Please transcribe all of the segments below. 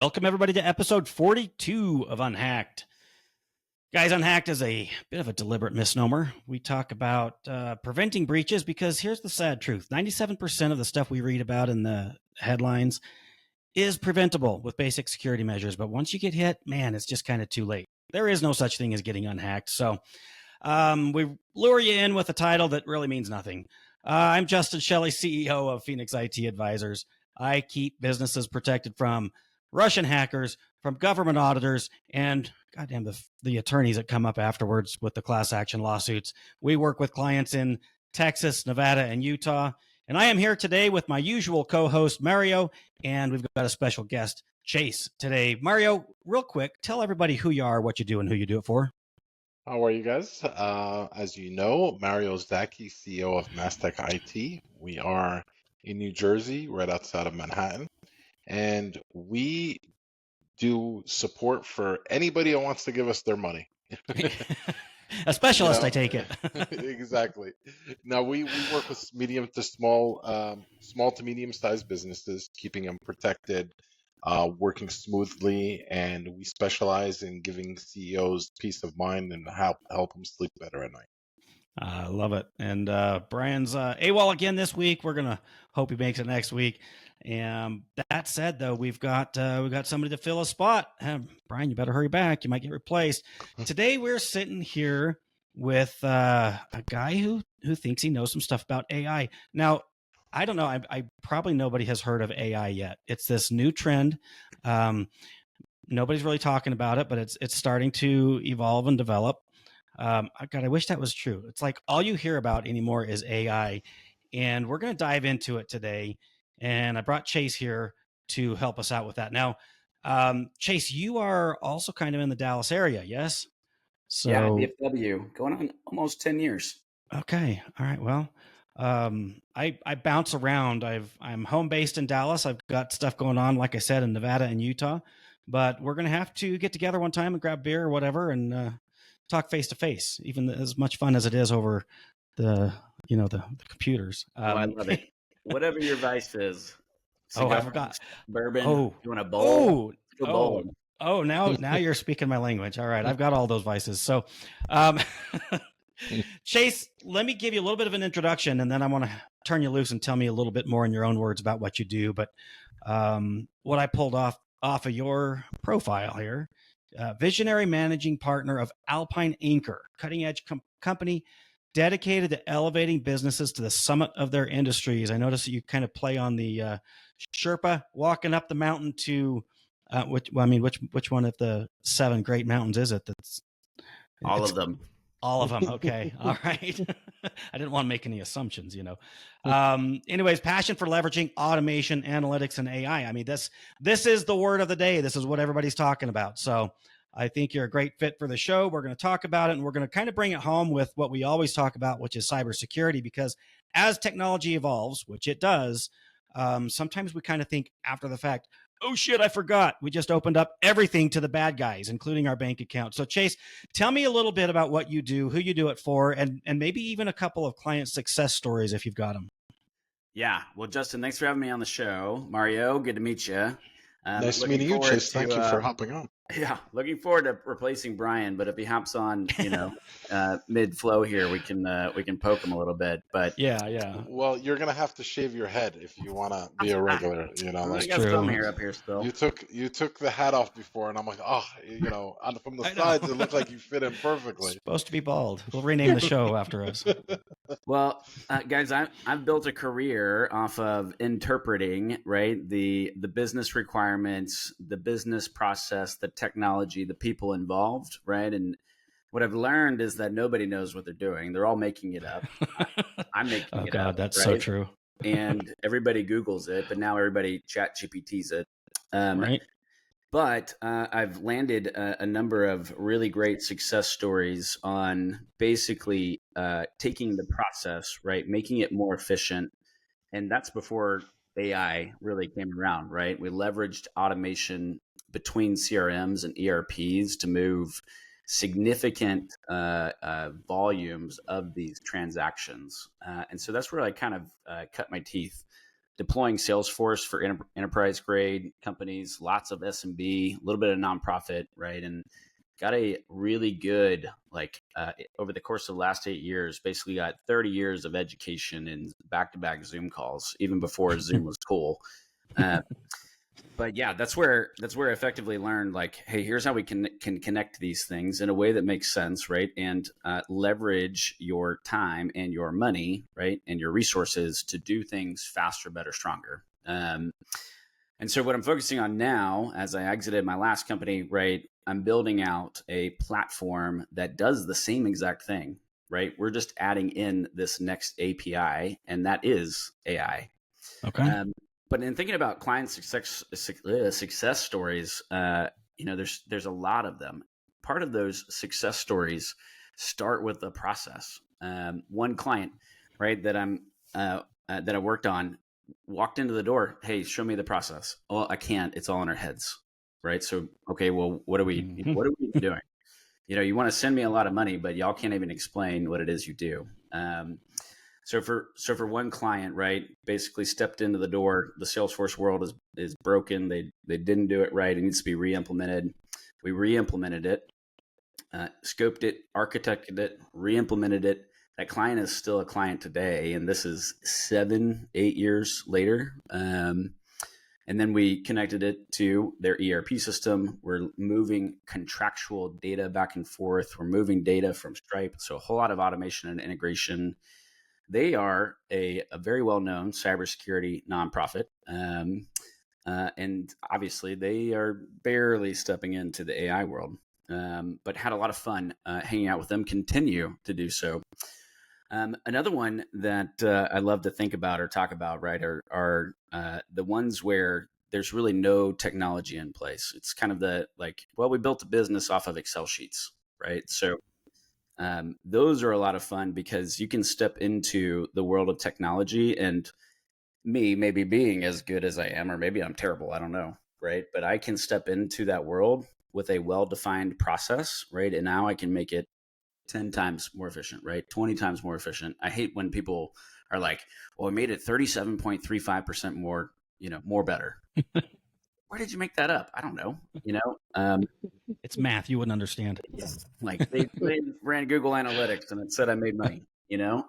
Welcome, everybody, to episode 42 of UnHacked. Guys, UnHacked is a bit of a deliberate misnomer. We talk about preventing breaches because here's the sad truth. 97% of the stuff we read about in the headlines is preventable with basic security measures. But once you get hit, man, it's just kind of too late. There is no such thing as getting unhacked. So we lure you in with a title that really means nothing. I'm Justin Shelley, CEO of Phoenix IT Advisors. I keep businesses protected from Russian hackers, from government auditors, and goddamn the attorneys that come up afterwards with the class action lawsuits. We work with clients in Texas, Nevada, and Utah. And I am here today with my usual co-host, Mario, and we've got a special guest, Chase, today. Mario, real quick, tell everybody who you are, what you do, and who you do it for. How are you guys? As you know, Mario Zaki, CEO of Mastech IT. We are in New Jersey, right outside of Manhattan, and we do support for anybody who wants to give us their money. A specialist, I take it. Exactly. Now we work with medium to small to medium-sized businesses, keeping them protected, working smoothly, and we specialize in giving CEOs peace of mind and help them sleep better at night. I love it. And Brian's AWOL again this week. We're gonna hope he makes it next week. And that said, though, we've got somebody to fill a spot. Brian, you better hurry back. You might get replaced. Today we're sitting here with a guy who thinks he knows some stuff about AI. Now, I don't know. I probably nobody has heard of AI yet. It's this new trend. Nobody's really talking about it, but it's starting to evolve and develop. God, I wish that was true. It's like all you hear about anymore is AI, and we're going to dive into it today. And I brought Chase here to help us out with that. Now, Chase, you are also kind of in the Dallas area, yes? So yeah, DFW, going on almost 10 years. Okay, all right. Well, I bounce around. I'm home based in Dallas. I've got stuff going on, like I said, in Nevada and Utah. But we're going to have to get together one time and grab beer or whatever and talk face to face, even as much fun as it is over the computers. I love it. Whatever your vice is. I forgot. Bourbon. You want a bowl? Now you're speaking my language. All right, I've got all those vices. So, Chase, let me give you a little bit of an introduction, and then I want to turn you loose and tell me a little bit more in your own words about what you do. But what I pulled off of your profile here. Visionary managing partner of Alpine Anchor, cutting edge company dedicated to elevating businesses to the summit of their industries. I noticed that you kind of play on the Sherpa walking up the mountain to which one of the 7 great mountains is it? All of them. All of them. Okay. All right. I didn't want to make any assumptions, Anyways, passion for leveraging automation, analytics, and AI. I mean, this is the word of the day. This is what everybody's talking about. So I think you're a great fit for the show. We're going to talk about it, and we're going to kind of bring it home with what we always talk about, which is cybersecurity, because as technology evolves, which it does, sometimes we kind of think after the fact, oh shit, I forgot. We just opened up everything to the bad guys, including our bank account. So Chase, tell me a little bit about what you do, who you do it for, and maybe even a couple of client success stories if you've got them. Yeah. Well, Justin, thanks for having me on the show. Mario, good to meet you. Nice meeting you, Chase. Thank you for hopping on. Yeah, looking forward to replacing Brian, but if he hops on, mid flow here, we can poke him a little bit. But yeah. Well, you're gonna have to shave your head if you want to be a regular. That's true. Some hair up here still. You took the hat off before, and I'm like, from the sides, it looked like you fit in perfectly. Supposed to be bald. We'll rename the show after us. Well, guys, I've built a career off of interpreting, right, the business requirements, the business process, the technology, the people involved, right? And what I've learned is that nobody knows what they're doing. They're all making it up. I'm making it up. Oh God, that's right? So true. And everybody Googles it, but now everybody chat GPTs it. Right. But I've landed a number of really great success stories on basically taking the process, right, making it more efficient. And that's before AI really came around, right? We leveraged automation between CRMs and ERPs to move significant volumes of these transactions. And so that's where I kind of cut my teeth. deploying Salesforce for enterprise grade companies, lots of SMB, a little bit of nonprofit, right? And got a really good, over the course of the last 8 years, basically got 30 years of education in back-to-back Zoom calls, even before Zoom was cool. But yeah, that's where I effectively learned, like, hey, here's how we can connect these things in a way that makes sense, right? And leverage your time and your money, right, and your resources to do things faster, better, stronger. And so what I'm focusing on now, as I exited my last company, right, I'm building out a platform that does the same exact thing, right? We're just adding in this next API, and that is AI. Okay. But in thinking about client success stories, there's a lot of them. Part of those success stories start with the process. One client, right, that I worked on, walked into the door. Hey, show me the process. Oh, I can't. It's all in our heads, right? So, okay, well, what are we doing? You want to send me a lot of money, but y'all can't even explain what it is you do. So for one client, right, basically stepped into the door. The Salesforce world is broken. They didn't do it right. It needs to be re-implemented. We re-implemented it, scoped it, architected it, re-implemented it. That client is still a client today, and this is 7-8 years later. And then we connected it to their ERP system. We're moving contractual data back and forth. We're moving data from Stripe. So a whole lot of automation and integration. They are a very well-known cybersecurity nonprofit. And obviously they are barely stepping into the AI world, but had a lot of fun hanging out with them, continue to do so. Another one that I love to think about or talk about, right, are the ones where there's really no technology in place. It's kind of we built a business off of Excel sheets, right? So those are a lot of fun because you can step into the world of technology, and me maybe being as good as I am, or maybe I'm terrible, I don't know, right? But I can step into that world with a well-defined process, right? And now I can make it 10 times more efficient, right? 20 times more efficient. I hate when people are like, well, I made it 37.35% more, more better. Where did you make that up? I don't know. It's math. You wouldn't understand. Yeah, like they ran Google Analytics and it said I made money,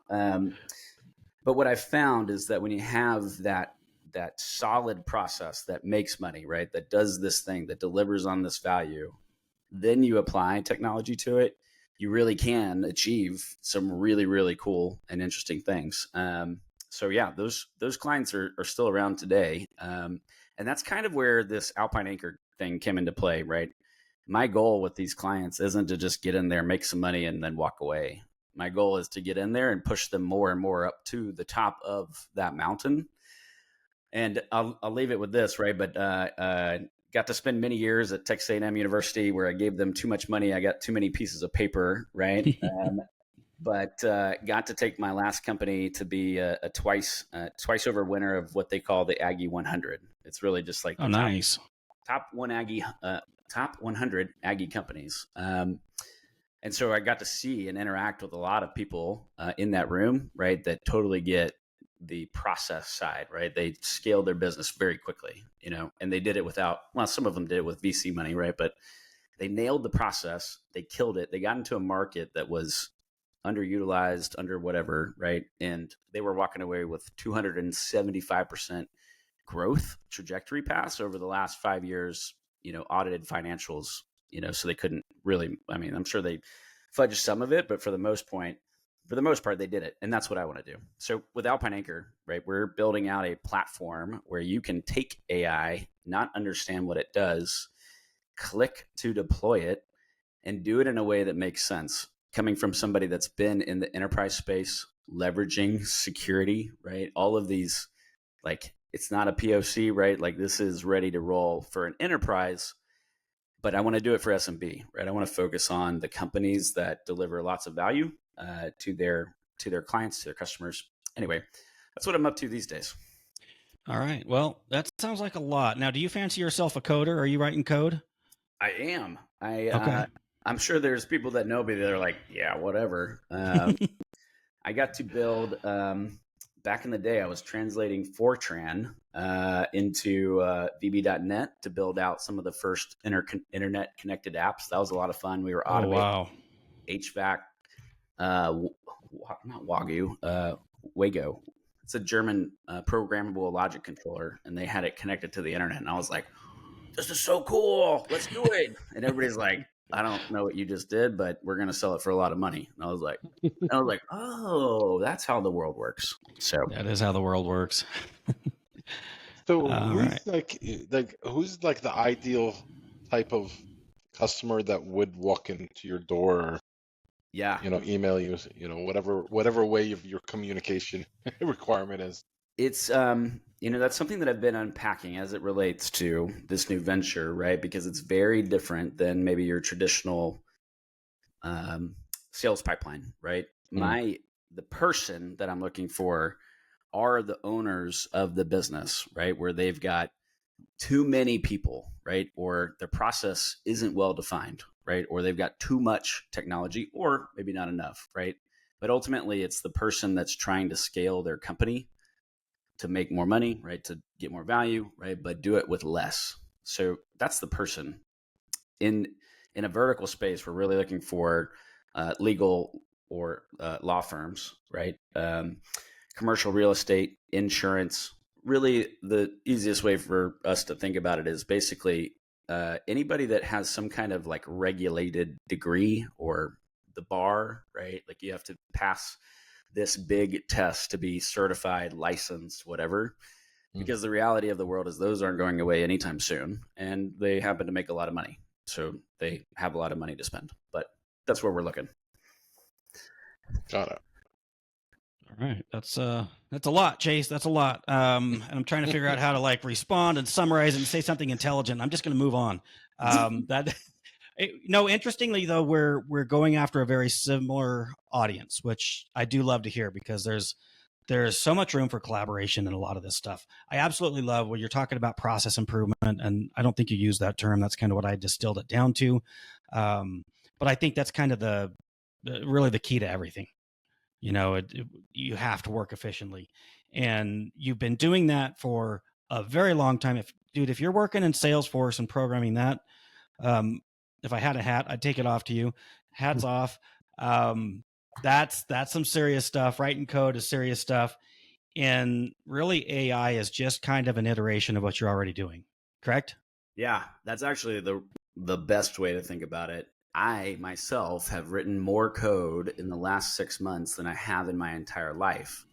But what I found is that when you have that solid process that makes money, right, that does this thing, that delivers on this value, then you apply technology to it, you really can achieve some really, really cool and interesting things. So yeah, those clients are still around today. And that's kind of where this Alpine Anchor thing came into play, right? My goal with these clients isn't to just get in there, make some money, and then walk away. My goal is to get in there and push them more and more up to the top of that mountain. And I'll leave it with this, right? But got to spend many years at Texas A&M University where I gave them too much money. I got too many pieces of paper, right? But got to take my last company to be a twice over winner of what they call the Aggie 100. It's really just like nice. top 100 Aggie companies. And so I got to see and interact with a lot of people in that room, right, that totally get the process side, right? They scaled their business very quickly, and they did it some of them did it with VC money, right? But they nailed the process. They killed it. They got into a market that was underutilized, under whatever, right? And they were walking away with 275% growth trajectory pass over the last 5 years, audited financials, so they couldn't really, I'm sure they fudged some of it, but for the most part, they did it. And that's what I want to do. So with Alpine Anchor, right, we're building out a platform where you can take AI, not understand what it does, click to deploy it, and do it in a way that makes sense. Coming from somebody that's been in the enterprise space, leveraging security, right? All of these, it's not a POC, right? Like this is ready to roll for an enterprise, but I want to do it for SMB, right? I want to focus on the companies that deliver lots of value to their clients, to their customers. Anyway, that's what I'm up to these days. All right. Well, that sounds like a lot. Now, do you fancy yourself a coder? Are you writing code? I am. Okay. I'm sure there's people that know me that are like, yeah, whatever. I got to build back in the day, I was translating Fortran into VB.net to build out some of the first internet connected apps. That was a lot of fun. We were automating HVAC, not Wagyu, Wago. It's a German programmable logic controller, and they had it connected to the internet. And I was like, this is so cool. Let's do it. And everybody's like, I don't know what you just did, but we're going to sell it for a lot of money. And I was like, oh, that's how the world works. So that is how the world works. So who's like the ideal type of customer that would walk into your door or, email you, whatever way of your communication requirement is? It's, that's something that I've been unpacking as it relates to this new venture, right? Because it's very different than maybe your traditional sales pipeline, right? The person that I'm looking for are the owners of the business, right? Where they've got too many people, right? Or their process isn't well defined, right? Or they've got too much technology or maybe not enough, right? But ultimately it's the person that's trying to scale their company to make more money, right? To get more value, right? But do it with less. So that's the person. In a vertical space, we're really looking for legal or law firms, right? Commercial real estate, insurance. Really, the easiest way for us to think about it is basically anybody that has some kind of like regulated degree or the bar, right? Like you have to pass this big test to be certified, licensed, whatever. Because the reality of the world is those aren't going away anytime soon, and they happen to make a lot of money. So they have a lot of money to spend, but that's where we're looking. Got it. All right. That's a lot, Chase. That's a lot. And I'm trying to figure out how to like respond and summarize and say something intelligent. I'm just going to move on. Interestingly though, we're going after a very similar audience, which I do love to hear because there's so much room for collaboration in a lot of this stuff. I absolutely love when you're talking about process improvement, and I don't think you use that term. That's kind of what I distilled it down to. But I think that's kind of really the key to everything. You have to work efficiently, and you've been doing that for a very long time. If you're working in Salesforce and programming that, if I had a hat, I'd take it off to you. Hats off. That's some serious stuff. Writing code is serious stuff. And really AI is just kind of an iteration of what you're already doing. Correct? Yeah, that's actually the best way to think about it. I myself have written more code in the last 6 months than I have in my entire life.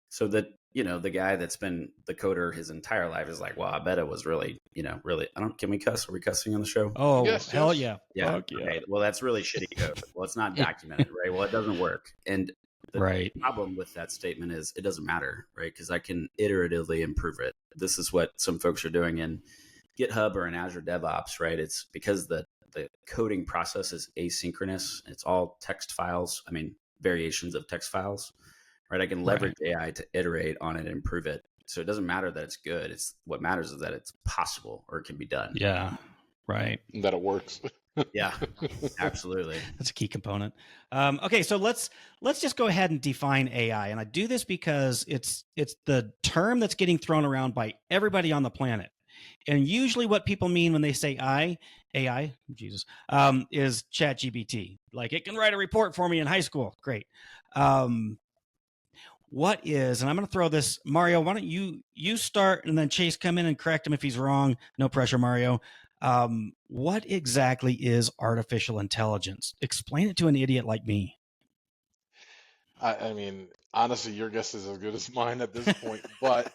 So that, the guy that's been the coder his entire life is like, well, I bet it was really, can we cuss? Are we cussing on the show? Oh, yes, hell yes. yeah. Yeah. Okay. Well, that's really shitty code. Well, it's not documented, right? Well, it doesn't work. And the problem with that statement is it doesn't matter, right? Because I can iteratively improve it. This is what some folks are doing in GitHub or in Azure DevOps, right? It's because the coding process is asynchronous. It's all text files. I mean, variations of text files, right? I can leverage AI to iterate on it and improve it. So it doesn't matter that it's good. It's what matters is that it's possible or it can be done. Yeah. Right. That it works. Yeah, absolutely. That's a key component. Okay, so let's just go ahead and define AI. And I do this because it's the term that's getting thrown around by everybody on the planet. And usually what people mean when they say AI, Jesus, is ChatGPT. Like it can write a report for me in high school. Great. What is, and I'm going to throw this, Mario, why don't you start and then Chase come in and correct him if he's wrong. No pressure, Mario. What exactly is artificial intelligence? Explain it to an idiot like me. I mean, honestly, your guess is as good as mine at this point. But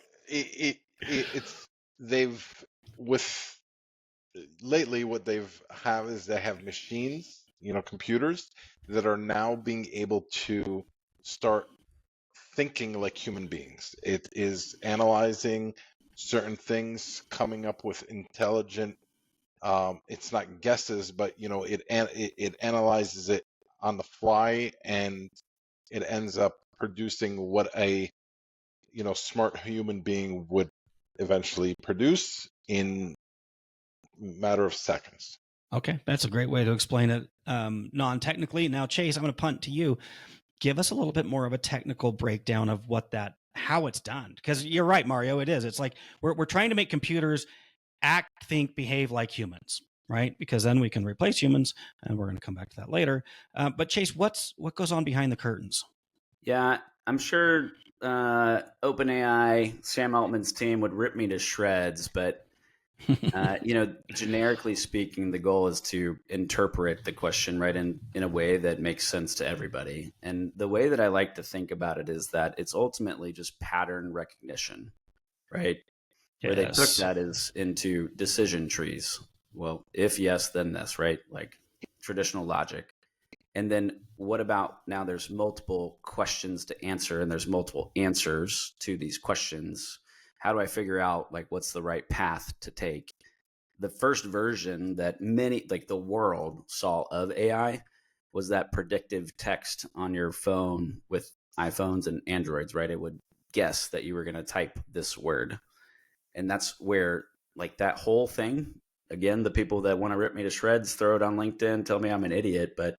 lately what they've have is they have machines, computers that are now being able to start thinking like human beings. It is analyzing certain things, coming up with intelligent. It's not guesses, but it analyzes it on the fly, and it ends up producing what a smart human being would eventually produce in a matter of seconds. Okay, that's a great way to explain it non-technically. Now, Chase, I'm going to punt to you. Give us a little bit more of a technical breakdown of how it's done. Because you're right, Mario, it is. It's like we're trying to make computers act, think, behave like humans, right? Because then we can replace humans, and we're going to come back to that later. But Chase, what goes on behind the curtains? Yeah, I'm sure OpenAI, Sam Altman's team would rip me to shreds, but generically speaking, the goal is to interpret the question right in a way that makes sense to everybody. And the way that I like to think about it is that it's ultimately just pattern recognition, right? Where they took that is into decision trees. Well, if yes, then this, right? Like traditional logic. And then what about now there's multiple questions to answer and there's multiple answers to these questions. How do I figure out like what's the right path to take? The first version that many, like the world saw of AI was that predictive text on your phone with iPhones and Androids, right? It would guess that you were going to type this word. And that's where like that whole thing, again, the people that want to rip me to shreds, throw it on LinkedIn, tell me I'm an idiot. But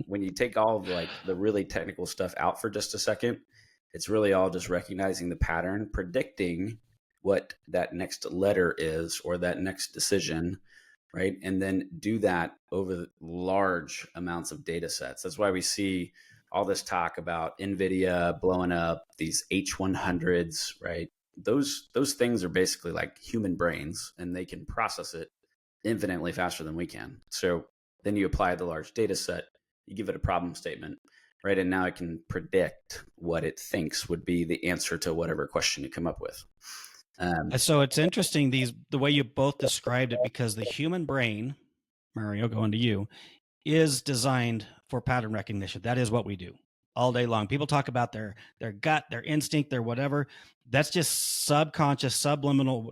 when you take all of like the really technical stuff out for just a second, it's really all just recognizing the pattern, predicting what that next letter is or that next decision, right? And then do that over large amounts of data sets. That's why we see all this talk about NVIDIA blowing up these H100s, right? Those things are basically like human brains, and they can process it infinitely faster than we can. So then you apply the large data set, you give it a problem statement, right? And now it can predict what it thinks would be the answer to whatever question you come up with. So it's interesting the way you both described it, because the human brain, Mario, going to you, is designed for pattern recognition. That is what we do all day long. People talk about their gut, their instinct, their whatever. That's just subconscious, subconscious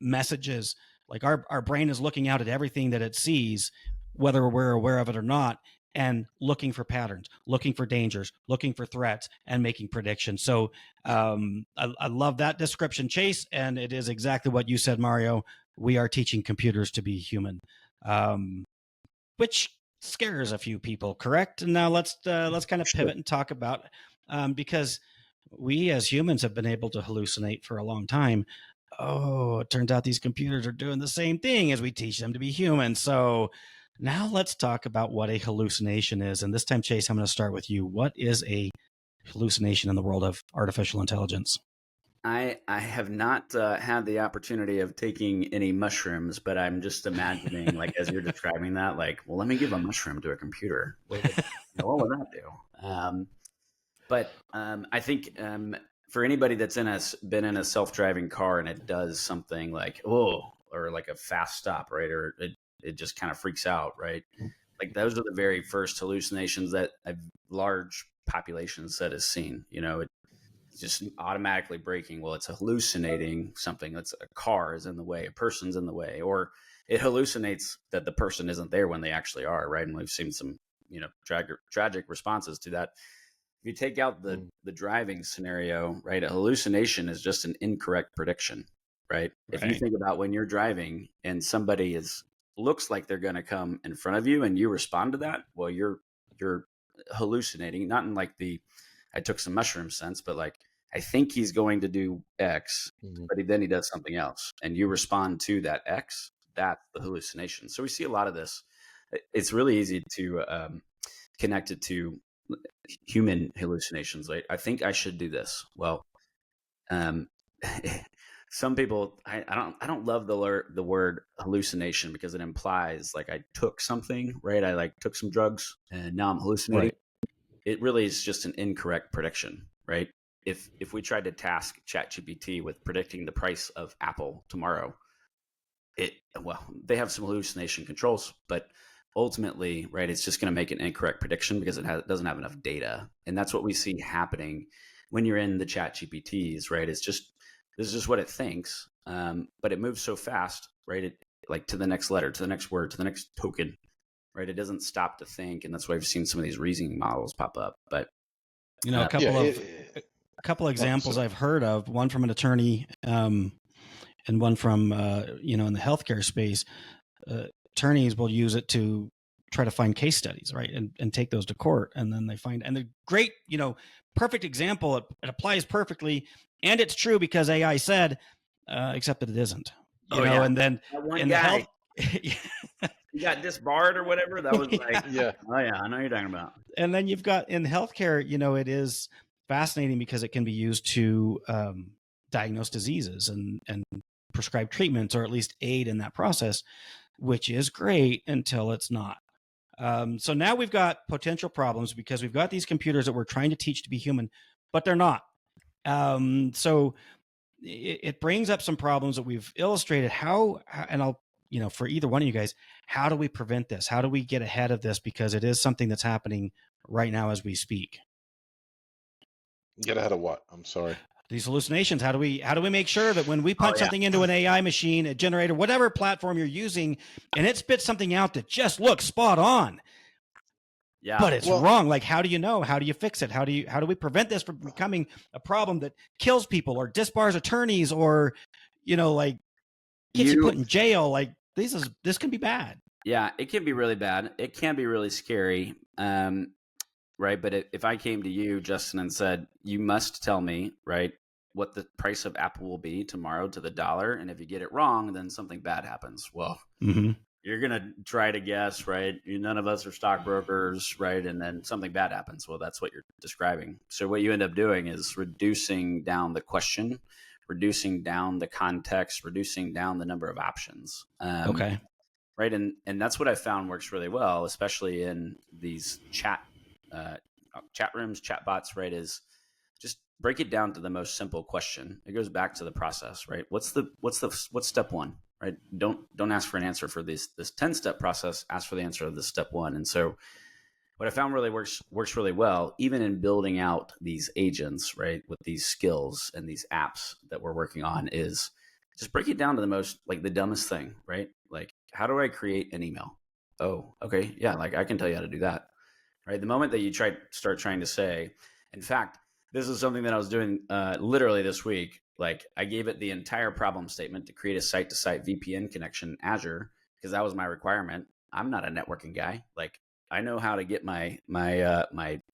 messages. Like our brain is looking out at everything that it sees, whether we're aware of it or not, and looking for patterns, looking for dangers, looking for threats, and making predictions. So I love that description, Chase, and it is exactly what you said, Mario. We are teaching computers to be human, which scares a few people, correct? And now let's kind of pivot and talk about, because we as humans have been able to hallucinate for a long time. Oh, it turns out these computers are doing the same thing as we teach them to be human. So now let's talk about what a hallucination is. And this time, Chase, I'm going to start with you. What is a hallucination in the world of artificial intelligence? I have not had the opportunity of taking any mushrooms, but I'm just imagining, like, as you're describing that, like, well, let me give a mushroom to a computer. What would that do? But I think for anybody that's been in a self-driving car and it does something like, or like a fast stop, right? Or it just kind of freaks out, right? Like those are the very first hallucinations that a large population set has seen. It's just automatically braking. Well, it's hallucinating something. That's a car is in the way, a person's in the way, or it hallucinates that the person isn't there when they actually are, right? And we've seen some, tragic responses to that. If you take out the driving scenario, right, a hallucination is just an incorrect prediction, right? If you think about when you're driving and somebody looks like they're going to come in front of you and you respond to that, well, you're hallucinating, not in like I took some mushroom sense, but like, I think he's going to do X, but then he does something else and you respond to that X, that's the hallucination. So we see a lot of this. It's really easy to connect it to human hallucinations. Like, I think I should do this. Well, some people, I don't love the word hallucination because it implies like I took something, right? I like took some drugs and now I'm hallucinating. Right. It really is just an incorrect prediction, right? If we tried to task ChatGPT with predicting the price of Apple tomorrow, they have some hallucination controls, but ultimately, right, it's just going to make an incorrect prediction because it doesn't have enough data. And that's what we see happening when you're in the ChatGPTs, right? This is just what it thinks, but it moves so fast, right? It like to the next letter, to the next word, to the next token, right? It doesn't stop to think, and that's why we've seen some of these reasoning models pop up. But a couple examples I've heard of, one from an attorney, and one from in the healthcare space. Attorneys will use it to try to find case studies, right, and take those to court, and then they find, and the great, perfect example. It applies perfectly, and it's true because AI said, except that it isn't. And then that one in guy, the health, he got disbarred or whatever. That was like, Yeah. oh yeah, I know what you're talking about. And then you've got in healthcare, it is fascinating because it can be used to diagnose diseases and prescribe treatments, or at least aid in that process, which is great until it's not. So now we've got potential problems because we've got these computers that we're trying to teach to be human, but they're not. So it brings up some problems that we've illustrated. And I'll, for either one of you guys, how do we prevent this? How do we get ahead of this? Because it is something that's happening right now as we speak. Get ahead of what? I'm sorry. These hallucinations. How do we make sure that when we punch something into an AI machine, a generator, whatever platform you're using, and it spits something out that just looks spot on, but it's wrong? Like, how do you know? How do you fix it? How do we prevent this from becoming a problem that kills people or disbars attorneys, or like gets you put in jail? Like, this can be bad. Yeah, it can be really bad. It can be really scary. Right. But if I came to you, Justin, and said, you must tell me, right, what the price of Apple will be tomorrow to the dollar, and if you get it wrong, then something bad happens. Well, you're going to try to guess, right? None of us are stockbrokers, right? And then something bad happens. Well, that's what you're describing. So what you end up doing is reducing down the question, reducing down the context, reducing down the number of options. Okay. Right. And that's what I found works really well, especially in these chat rooms, chat bots, right? Is just break it down to the most simple question. It goes back to the process, right? What's step one, right? Don't ask for an answer for this 10-step process. Ask for the answer of this step one. And so what I found really works really well, even in building out these agents, right, with these skills and these apps that we're working on, is just break it down to the most, like, the dumbest thing, right? Like, how do I create an email? Oh, okay. Yeah. Like, I can tell you how to do that. Right. The moment that you start trying to say, in fact, this is something that I was doing literally this week. Like, I gave it the entire problem statement to create a site-to-site VPN connection in Azure, because that was my requirement. I'm not a networking guy. Like, I know how to get my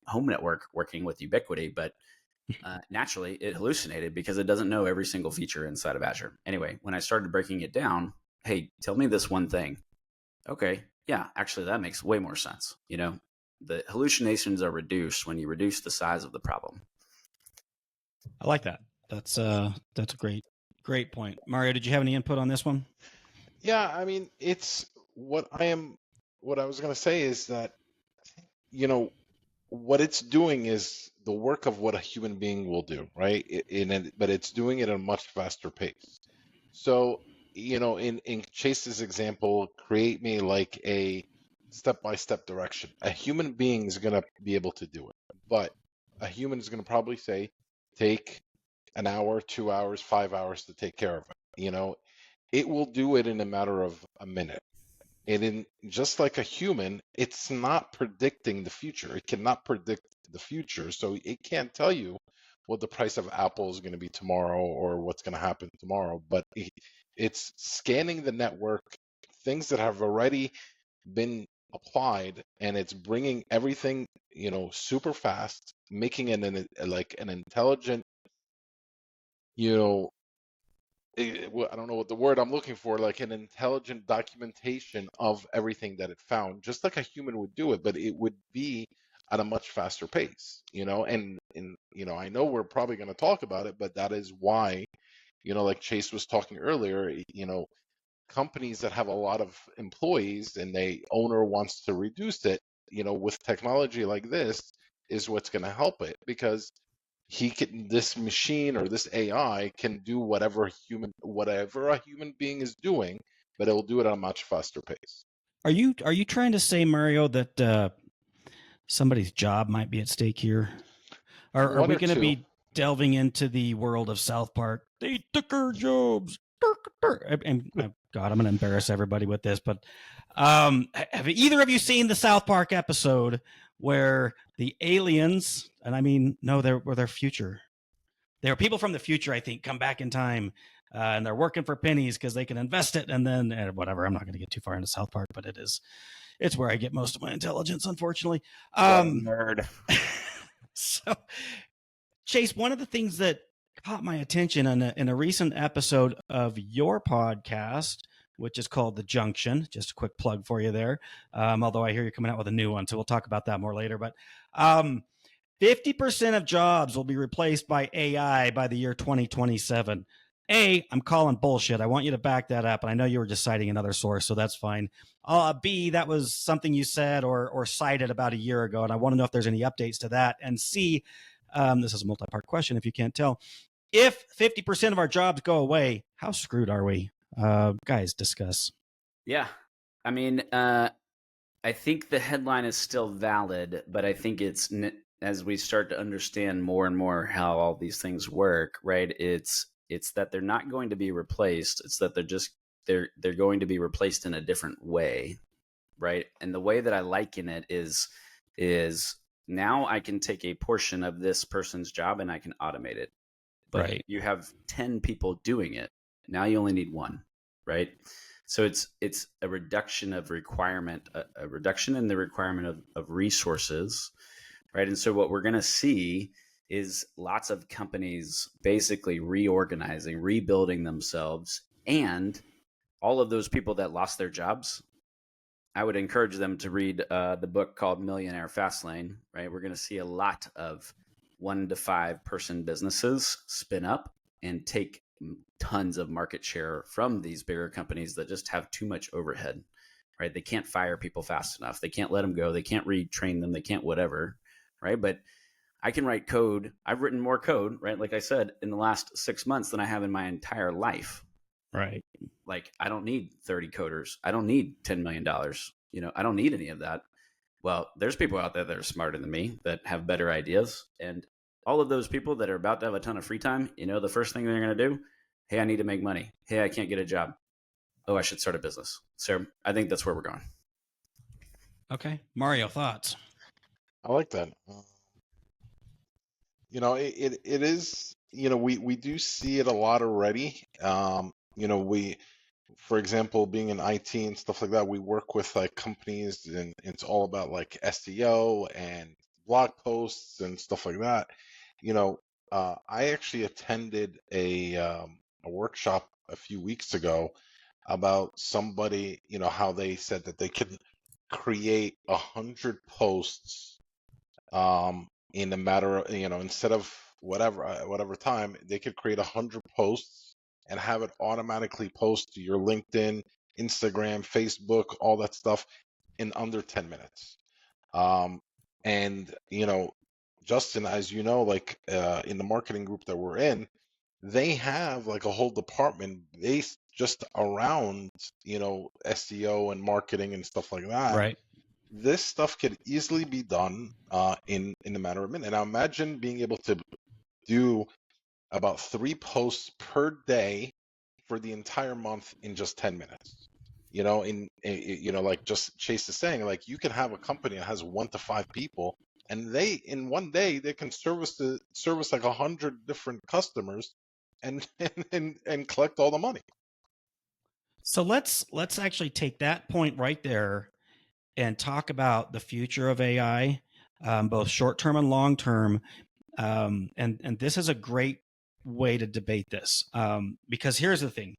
home network working with Ubiquiti, but naturally it hallucinated because it doesn't know every single feature inside of Azure. Anyway, when I started breaking it down, hey, tell me this one thing. Okay, yeah, actually that makes way more sense. The hallucinations are reduced when you reduce the size of the problem. I like that. That's a great point. Mario, did you have any input on this one? Yeah, I mean, it's what I was going to say is that, what it's doing is the work of what a human being will do, right? But it's doing it at a much faster pace. So, in Chase's example, create me like a step-by-step direction. A human being is going to be able to do it, but a human is going to probably say, take an hour, 2 hours, 5 hours to take care of it. It will do it in a matter of a minute. And just like a human, it's not predicting the future. It cannot predict the future. So it can't tell you what the price of Apple is going to be tomorrow or what's going to happen tomorrow. But it's scanning the network, things that have already been applied, and it's bringing everything, super fast, making it an intelligent, I don't know what the word I'm looking for, like an intelligent documentation of everything that it found, just like a human would do it, but it would be at a much faster pace, and I know we're probably going to talk about it, but that is why, like Chase was talking earlier, companies that have a lot of employees and the owner wants to reduce it, with technology like this is what's going to help it, because this machine or this AI can do whatever a human being is doing, but it'll do it at a much faster pace. Are you trying to say, Mario, that somebody's job might be at stake here? Are we going to be delving into the world of South Park? They took our jobs. And God, I'm going to embarrass everybody with this, but have either of you seen the South Park episode where the aliens, and I mean, no, they're future. They're people from the future, I think, come back in time, and they're working for pennies because they can invest it, and then whatever. I'm not going to get too far into South Park, but it is It's where I get most of my intelligence, unfortunately. Nerd. So, Chase, one of the things that caught my attention in a recent episode of your podcast, which is called The Junction, just a quick plug for you there. Although I hear you're coming out with a new one, so we'll talk about that more later. But 50% of jobs will be replaced by AI by the year 2027. I'm calling bullshit. I want you to back that up. And I know you were just citing another source, so that's fine. B, that was something you said or cited about a year ago. And I want to know if there's any updates to that. And C, this is a multi-part question if you can't tell. If 50% of our jobs go away, how screwed are we? Guys, discuss. Yeah. I mean, I think the headline is still valid, but I think it's, as we start to understand more and more how all these things work, right? It's that they're not going to be replaced. It's that they're going to be replaced in a different way, right? And the way that I liken it is now I can take a portion of this person's job and I can automate it. But Right. you have 10 people doing it. Now you only need one, right? So it's a reduction of requirement, a reduction in the requirement of resources, right? And so what we're going to see is lots of companies basically reorganizing, rebuilding themselves, and all of those people that lost their jobs, I would encourage them to read the book called Millionaire Fastlane, right? We're going to see a lot of 1 to 5 person businesses spin up and take tons of market share from these bigger companies that just have too much overhead, right? They can't fire people fast enough. They can't let them go. They can't retrain them. They can't whatever, right? But I can write code. I've written more code, right? Like I said, in the last 6 months than I have in my entire life. Right. Like, I don't need 30 coders. I don't need $10 million. I don't need any of that. Well, there's people out there that are smarter than me that have better ideas. And all of those people that are about to have a ton of free time, the first thing they're going to do, hey, I need to make money. Hey, I can't get a job. Oh, I should start a business. So I think that's where we're going. Okay. Mario, thoughts? I like that. It is, we do see it a lot already. For example, being in IT and stuff like that, we work with like companies and it's all about like SEO and blog posts and stuff like that. I actually attended a workshop a few weeks ago about somebody, how they said that they could create 100 posts in a matter of, instead of whatever time, they could create 100 posts and have it automatically post to your LinkedIn, Instagram, Facebook, all that stuff in under 10 minutes. And Justin, as you know, like in the marketing group that we're in, they have like a whole department based just around SEO and marketing and stuff like that. Right. This stuff could easily be done in a matter of minutes. Now imagine being able to do about 3 posts per day for the entire month in just 10 minutes. Like just Chase is saying, like you can have a company that has 1 to 5 people, and they in one day they can service like 100 different customers, and and collect all the money. So let's actually take that point right there and talk about the future of AI, both short term and long term. And this is a great way to debate this, because here's the thing.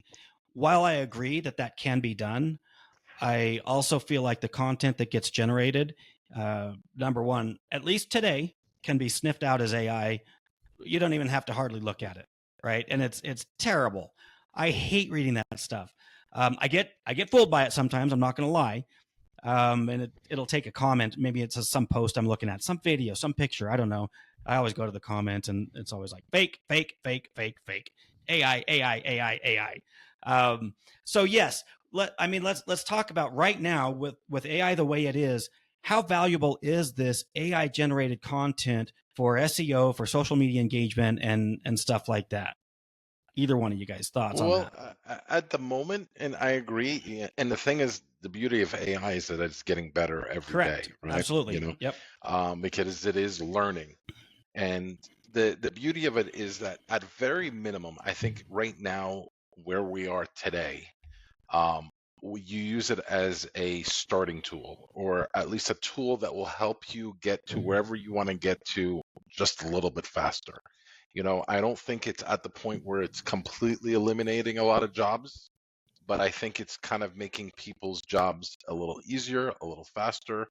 While I agree that can be done, I also feel like the content that gets generated, number one, at least today, can be sniffed out as AI. You don't even have to hardly look at it, right? And it's terrible. I hate reading that stuff. I get fooled by it sometimes. I'm not going to lie. And it'll take a comment. Maybe it's some post I'm looking at, some video, some picture. I don't know. I always go to the comment and it's always like fake, fake, fake, fake, fake, AI, AI, AI, AI. So yes, let's talk about right now with AI the way it is. How valuable is this AI generated content for SEO, for social media engagement, and stuff like that? Either one of you guys thoughts on that? At the moment, and I agree. Yeah, and the thing is, the beauty of AI is that it's getting better every Correct. day, right? Absolutely. Yep. Because it is learning, and the beauty of it is that at very minimum, I think right now where we are today, you use it as a starting tool, or at least a tool that will help you get to wherever you want to get to just a little bit faster. I don't think it's at the point where it's completely eliminating a lot of jobs, but I think it's kind of making people's jobs a little easier, a little faster,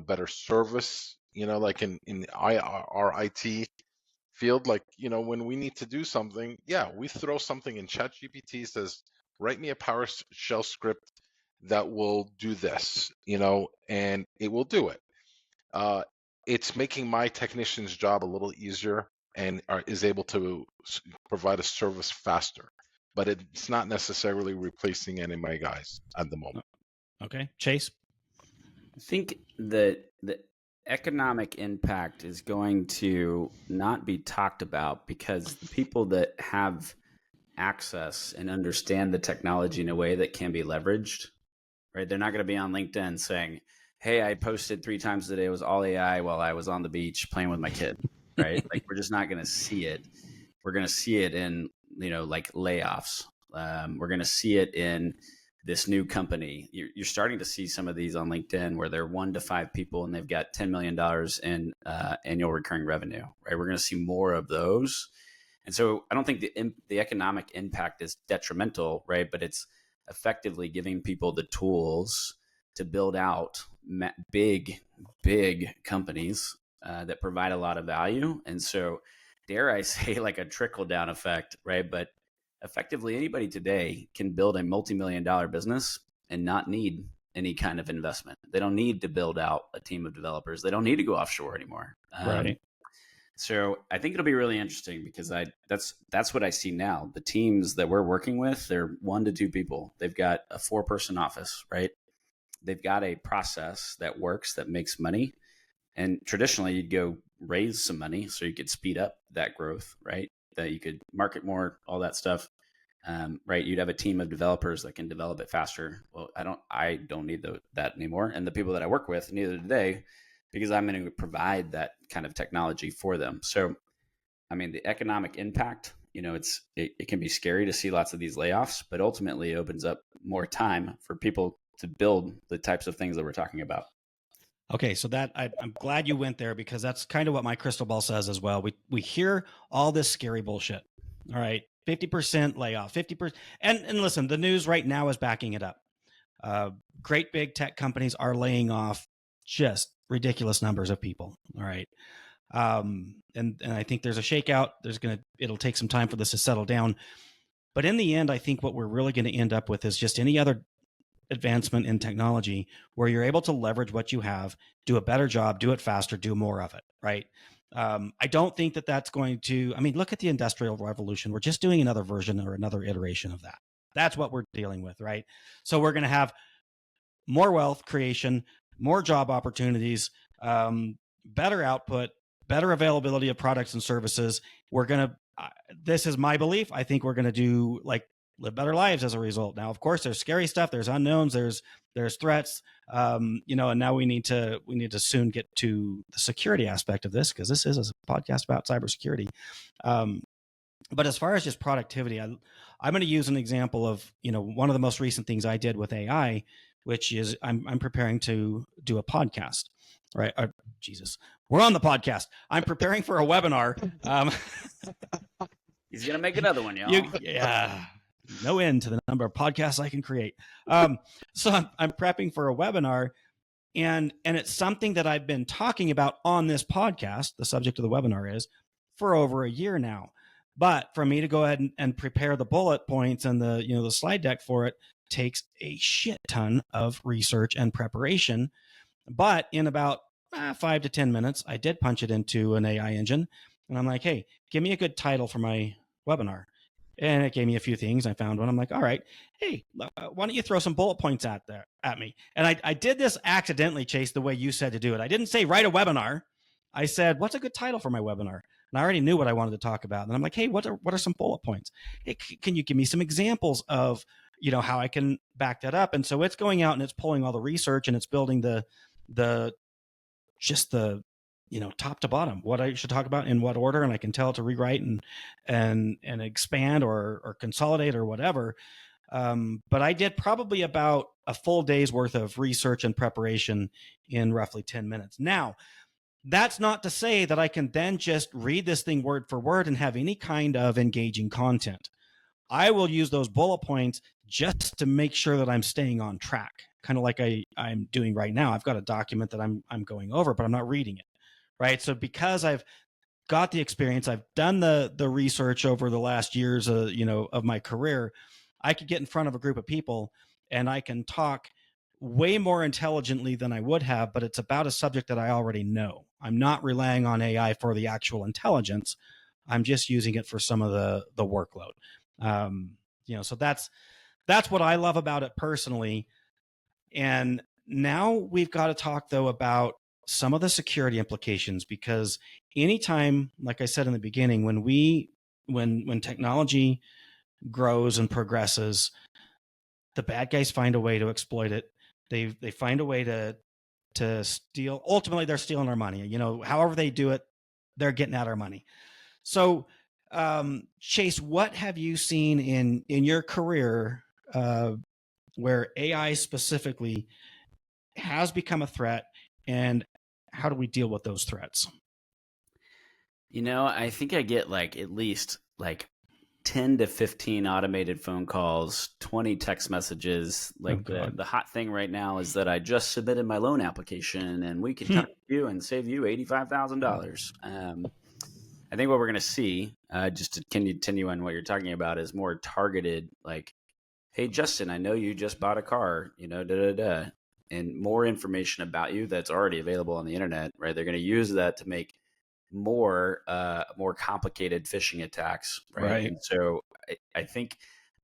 better service, like in our IT field, like, when we need to do something, yeah, we throw something in ChatGPT, says, write me a PowerShell script that will do this, and it will do it. It's making my technician's job a little easier and is able to provide a service faster, but it's not necessarily replacing any of my guys at the moment. Okay, Chase? I think that the economic impact is going to not be talked about because the people that have access and understand the technology in a way that can be leveraged, right? They're not going to be on LinkedIn saying, hey, I posted 3 times today. It was all AI while I was on the beach playing with my kid, right? Like, we're just not going to see it. We're going to see it in, like layoffs. We're going to see it in this new company. You're starting to see some of these on LinkedIn where they're 1 to 5 people and they've got $10 million in annual recurring revenue, right? We're going to see more of those. And so I don't think the economic impact is detrimental, right? But it's effectively giving people the tools to build out big companies that provide a lot of value. And so, dare I say, like a trickle down effect, right? But effectively, anybody today can build a multi-million-dollar business and not need any kind of investment. They don't need to build out a team of developers. They don't need to go offshore anymore. Right. So I think it'll be really interesting because that's what I see now. The teams that we're working with, they're 1 to 2 people. They've got a 4-person office, right? They've got a process that works, that makes money. And traditionally, you'd go raise some money so you could speed up that growth, right? That you could market more, all that stuff, right? You'd have a team of developers that can develop it faster. Well, I don't need that anymore. And the people that I work with, neither do they, because I'm going to provide that kind of technology for them. So, I mean, the economic impact, it can be scary to see lots of these layoffs, but ultimately it opens up more time for people to build the types of things that we're talking about. Okay, so I'm glad you went there because that's kind of what my crystal ball says as well. We hear all this scary bullshit. All right, 50% layoff, 50%. And listen, the news right now is backing it up. Great big tech companies are laying off just ridiculous numbers of people. All right. And I think there's a shakeout. It'll take some time for this to settle down. But in the end, I think what we're really going to end up with is just any other advancement in technology where you're able to leverage what you have, do a better job, do it faster, do more of it. Right. I don't think that that's going to, look at the Industrial Revolution. We're just doing another version or another iteration of that. That's what we're dealing with. Right. So we're going to have more wealth creation, more job opportunities, better output, better availability of products and services. This is my belief. I think we're going to live better lives as a result. Now, of course, there's scary stuff. There's unknowns. There's threats. And now we need to soon get to the security aspect of this because this is a podcast about cybersecurity. But as far as just productivity, I'm going to use an example of one of the most recent things I did with AI, which is I'm preparing to do a podcast. Right. Jesus, we're on the podcast. I'm preparing for a webinar. He's going to make another one, y'all. Yeah. No end to the number of podcasts I can create. So I'm prepping for a webinar, and it's something that I've been talking about on this podcast. The subject of the webinar is for over a year now. But for me to go ahead and prepare the bullet points and the slide deck for it takes a shit ton of research and preparation. But in about 5 to 10 minutes, I did punch it into an AI engine, and I'm like, hey, give me a good title for my webinar. And it gave me a few things. I found one. I'm like, all right, hey, why don't you throw some bullet points at me? And I did this accidentally, Chase, the way you said to do it. I didn't say write a webinar. I said, what's a good title for my webinar? And I already knew what I wanted to talk about. And I'm like, hey, what are some bullet points? Hey, can you give me some examples of how I can back that up? And so it's going out and it's pulling all the research and it's building the top to bottom, what I should talk about in what order. And I can tell it to rewrite and expand or consolidate or whatever. But I did probably about a full day's worth of research and preparation in roughly 10 minutes. Now, that's not to say that I can then just read this thing word for word and have any kind of engaging content. I will use those bullet points just to make sure that I'm staying on track, kind of like I'm doing right now. I've got a document that I'm going over, but I'm not reading it, right? So because I've got the experience, I've done the research over the last years, of my career, I could get in front of a group of people and I can talk way more intelligently than I would have, but it's about a subject that I already know. I'm not relying on AI for the actual intelligence. I'm just using it for some of the workload. So that's what I love about it personally. And now we've got to talk though about some of the security implications, because anytime, like I said in the beginning, when technology grows and progresses, the bad guys find a way to exploit it. They find a way to steal. Ultimately, they're stealing our money. However they do it, they're getting at our money. So, Chase, what have you seen in your career where AI specifically has become a threat, and how do we deal with those threats? I think I get at least 10 to 15 automated phone calls, 20 text messages. The hot thing right now is that I just submitted my loan application and we can talk to you and save you $85,000. I think what we're going to see, just to continue on what you're talking about, is more targeted, hey, Justin, I know you just bought a car, and more information about you that's already available on the internet, right? They're going to use that to make more complicated phishing attacks, right? And so I think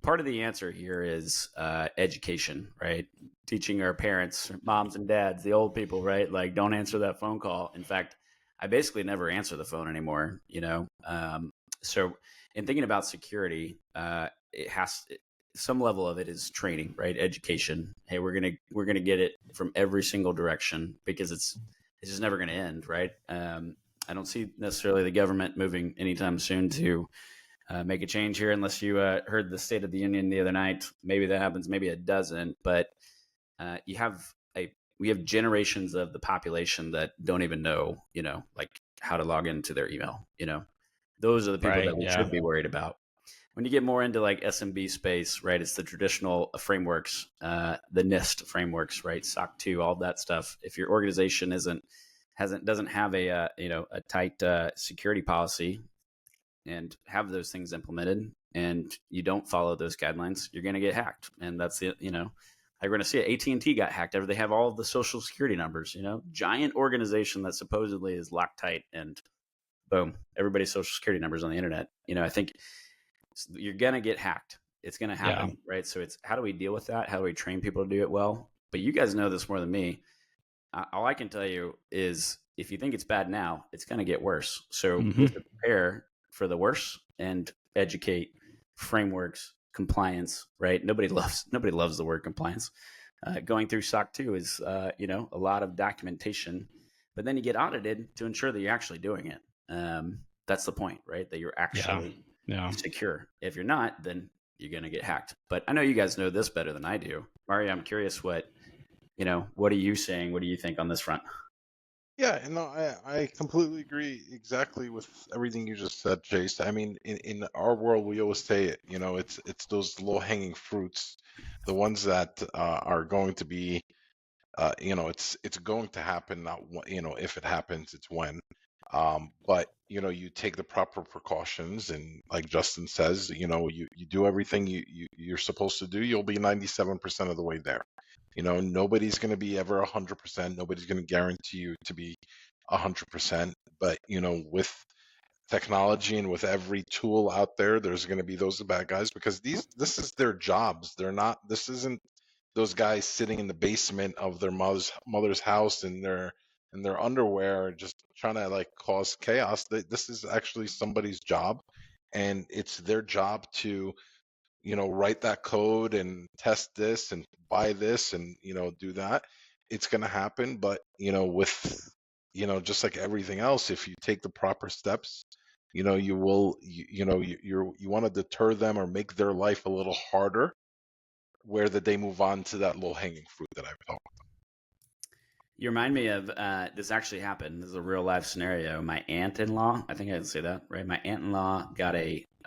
part of the answer here is education, right? Teaching our parents, moms and dads, the old people, right? Don't answer that phone call. In fact, I basically never answer the phone anymore, So in thinking about security, some level of it is training, right? Education. Hey, we're gonna get it from every single direction because it's just never gonna end, right? I don't see necessarily the government moving anytime soon to make a change here, unless you heard the State of the Union the other night. Maybe that happens, maybe it doesn't. But we have generations of the population that don't even know, how to log into their email. Those are the people that we should be worried about. When you get more into SMB space, right, it's the traditional frameworks, the NIST frameworks, right, SOC 2, all that stuff. If your organization doesn't have a tight security policy and have those things implemented, and you don't follow those guidelines, you're going to get hacked. And that's you're going to see it. AT&T got hacked. They have all of the social security numbers. Giant organization that supposedly is locked tight, and boom, everybody's social security numbers on the internet. I think you're going to get hacked. It's going to happen, right? So it's, how do we deal with that? How do we train people to do it well? But you guys know this more than me. All I can tell you is, if you think it's bad now, it's going to get worse. So we have to prepare for the worst and educate, frameworks, compliance, right? Nobody loves the word compliance. Going through SOC 2 is, a lot of documentation, but then you get audited to ensure that you're actually doing it. That's the point, right? That you're actually secure. If you're not, then you're going to get hacked. But I know you guys know this better than I do. Mario, I'm curious what are you saying? What do you think on this front? Yeah, no, I completely agree exactly with everything you just said, Chase. I mean, in our world, we always say it, it's those low-hanging fruits, the ones that are going to be, it's going to happen, not if it happens, it's when. But you take the proper precautions, and like Justin says, you do everything you're supposed to do, you'll be 97% of the way there. Nobody's going to be ever 100%. Nobody's going to guarantee you to be 100%. But with technology and with every tool out there, there's going to be those bad guys, because this is their jobs. This isn't those guys sitting in the basement of their mother's house in their underwear, just trying to cause chaos. This is actually somebody's job, and it's their job to write that code and test this and buy this and do that. It's going to happen, but with just like everything else, if you take the proper steps, you want to deter them or make their life a little harder. where did they move on to that low hanging fruit that I've talked? You remind me of this actually happened. This is a real life scenario. My aunt-in-law, I think I can say that, right? My aunt-in-law got a